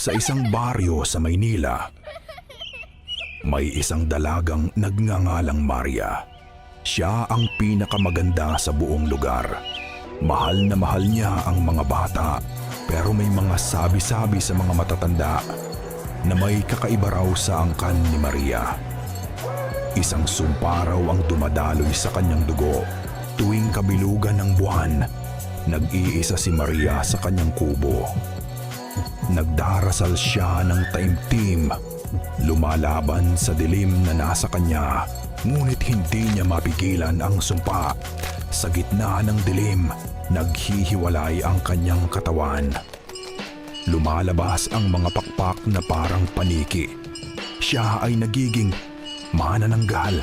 Sa isang baryo sa Maynila, may isang dalagang nagngangalang Maria. Siya ang pinakamaganda sa buong lugar. Mahal na mahal niya ang mga bata, pero may mga sabi-sabi sa mga matatanda na may kakaiba raw sa angkan ni Maria. Isang sumpa raw ang dumadaloy sa kanyang dugo tuwing kabilugan ng buwan. Nag-iisa si Maria sa kanyang kubo. Nagdarasal siya ng taimtim, lumalaban sa dilim na nasa kanya, ngunit hindi niya mapigilan ang sumpa. Sa gitna ng dilim, naghihiwalay ang kanyang katawan. Lumalabas ang mga pakpak na parang paniki. Siya ay nagiging manananggal.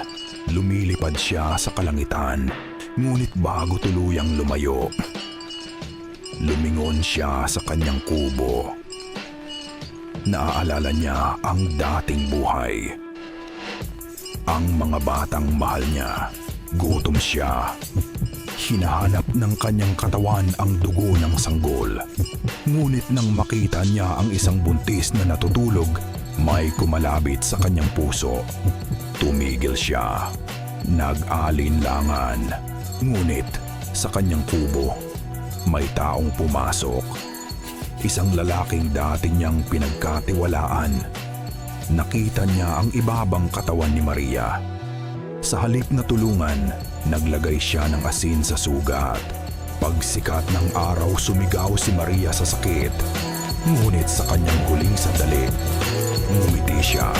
Lumilipad siya sa kalangitan, ngunit bago tuluyang lumayo, lumingon siya sa kanyang kubo. Naaalala niya ang dating buhay. Ang mga batang mahal niya. Gutom siya. Hinahanap ng kanyang katawan ang dugo ng sanggol. Ngunit nang makita niya ang isang buntis na natutulog, may kumalabit sa kanyang puso. Tumigil siya. Nag-alinlangan. Ngunit sa kanyang kubo, may taong pumasok. Isang lalaking dati niyang pinagkatiwalaan. Nakita niya ang ibabang katawan ni Maria. Sa halip na tulungan, naglagay siya ng asin sa sugat. Pagsikat ng araw, sumigaw si Maria sa sakit. Ngunit sa kanyang huling sandali, ngumiti siya.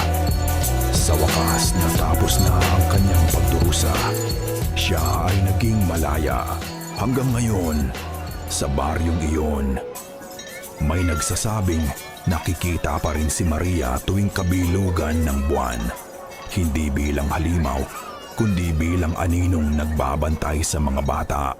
Sa wakas, natapos na ang kanyang pagdurusa. Siya ay naging malaya. Hanggang ngayon, sa baryong iyon, may nagsasabing nakikita pa rin si Maria tuwing kabilugan ng buwan. Hindi bilang halimaw, kundi bilang aninong nagbabantay sa mga bata.